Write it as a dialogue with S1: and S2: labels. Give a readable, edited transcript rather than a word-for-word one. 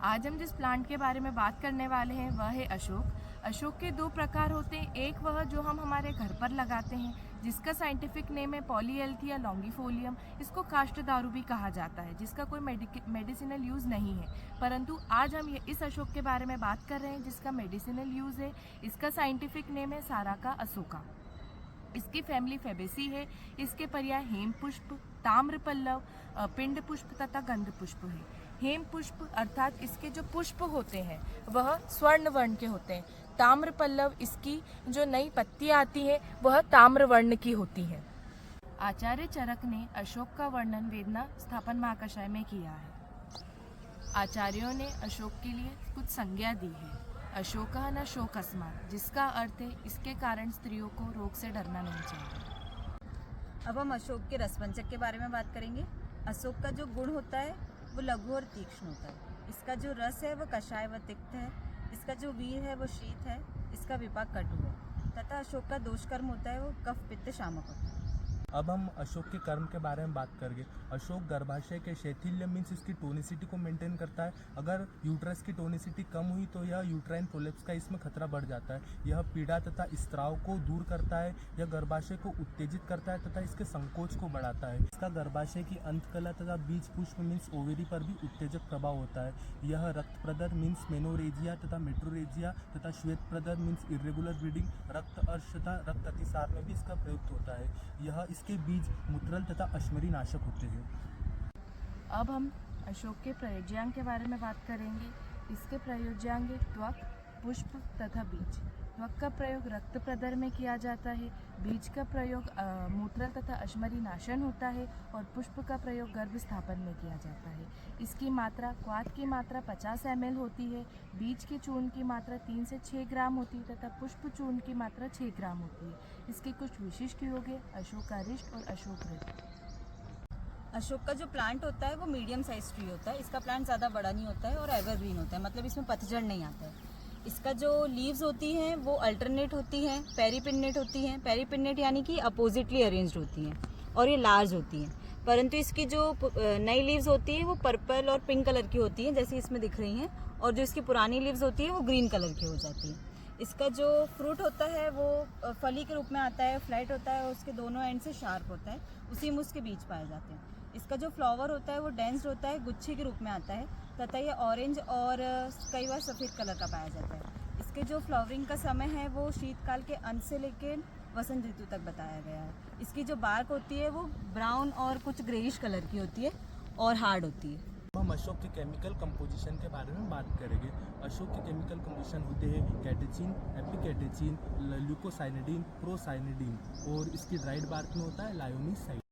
S1: आज हम जिस प्लांट के बारे में बात करने वाले हैं वह है अशोक। अशोक के दो प्रकार होते हैं। एक वह जो हम हमारे घर पर लगाते हैं, जिसका साइंटिफिक नेम है पॉलीएल्थिया लॉन्गिफोलियम। इसको काष्ठदारू भी कहा जाता है, जिसका कोई मेडिसिनल यूज़ नहीं है। परंतु आज हम इस अशोक के बारे में बात कर रहे हैं जिसका मेडिसिनल यूज़ है। इसका साइंटिफिक नेम है साराका अशोका। इसकी फैमिली फेबेसी है। इसके पर्याय हेम पुष्प, ताम्र पल्लव, पिंड पुष्प तथा गंध पुष्प है। हेम पुष्प अर्थात इसके जो पुष्प होते हैं वह स्वर्ण वर्ण के होते हैं। ताम्र पल्लव इसकी जो नई पत्ती आती है वह ताम्र वर्ण की होती है। आचार्य चरक ने अशोक का वर्णन वेदना स्थापन महाकषाय में किया है। आचार्यों ने अशोक के लिए कुछ संज्ञा दी है। अशोका न शोकस्मात्, जिसका अर्थ है इसके कारण स्त्रियों को रोग से डरना नहीं चाहिए।
S2: अब हम अशोक के रसपंचक के बारे में बात करेंगे। अशोक का जो गुण होता है वो लघु और तीक्ष्ण होता है। इसका जो रस है वो कषाय व तिक्त है। इसका जो वीर है वो शीत है। इसका विपाक कटु है तथा अशोक का दोषकर्म होता है वो कफ पित्त शामक होता है।
S3: अब हम अशोक के कर्म के बारे में बात करेंगे। अशोक गर्भाशय के शैथिल्य मीन्स इसकी टोनिसिटी को मेंटेन करता है। अगर यूट्रस की टोनिसिटी कम हुई तो यह यूट्राइन प्रोलेप्स का इसमें खतरा बढ़ जाता है। यह पीड़ा तथा स्त्राव को दूर करता है। यह गर्भाशय को उत्तेजित करता है तथा इसके संकोच को बढ़ाता है। इसका गर्भाशय की अंतकला तथा बीज पुष्प मीन्स ओवेरी पर भी उत्तेजक प्रभाव होता है। यह रक्त प्रदर मीन्स मेनोरेजिया तथा मेट्रोरेजिया तथा श्वेत प्रदर मीन्स इरेगुलर ब्लीडिंग, रक्त अर्श तथा रक्त अतिसार में भी इसका प्रयुक्त होता है। यह इसके बीज मूत्रल तथा अश्मरी नाशक होते हैं।
S1: अब हम अशोक के प्रयोज्यांग के बारे में बात करेंगे। इसके प्रयोज्यांग त्वक, पुष्प तथा बीज। त्वक का प्रयोग रक्त प्रदर में किया जाता है। बीज का प्रयोग मूत्रल तथा अश्मरी नाशन होता है और पुष्प का प्रयोग गर्भ स्थापन में किया जाता है। इसकी मात्रा क्वाथ की मात्रा 50 ml होती है। बीज के चूर्ण की मात्रा 3 से 6 ग्राम होती है तथा पुष्प चूर्ण की मात्रा 6 ग्राम होती है। इसके कुछ विशिष्ट योग है अशोकारिष्ट और अशोकवृत्त।
S2: अशोक का जो प्लांट होता है वो मीडियम साइज ट्री होता है। इसका प्लांट ज़्यादा बड़ा नहीं होता है और एवरग्रीन होता है, मतलब इसमें पतझड़ नहीं आता है। इसका जो लीव्स होती हैं वो अल्टरनेट होती हैं, पेरीपिन्नेट होती हैं। पेरीपिन्नेट यानी कि अपोजिटली अरेंज्ड होती हैं और ये लार्ज होती हैं। परंतु इसकी जो नई लीव्स होती हैं वो पर्पल और पिंक कलर की होती हैं, जैसे इसमें दिख रही हैं। और जो इसकी पुरानी लीव्स होती हैं वो ग्रीन कलर की हो जाती हैं। इसका जो फ्रूट होता है वो फली के रूप में आता है, फ्लैट होता है और उसके दोनों एंड से शार्प होता है। उसी में उसके बीज पाए जाते हैं। इसका जो फ्लावर होता है वो डेंस्ड होता है, गुच्छे के रूप में आता है तथा ये ऑरेंज और कई बार सफ़ेद कलर का पाया जाता है। इसके जो फ्लावरिंग का समय है वो शीतकाल के अंत से लेकर वसंत ऋतु तक बताया गया है। इसकी जो बार्क होती है वो ब्राउन और कुछ ग्रेइश कलर की होती है और हार्ड होती है।
S3: हम अशोक के केमिकल कंपोजिशन के बारे में बात करेंगे। अशोक के केमिकल कंपोजिशन होते हैं कैटेचिन, एपिकैटेचिन, ल्यूकोसाइनिडीन, प्रोसाइनिडीन और इसकी ड्राइड बार्क में होता है लायोनिस साइड।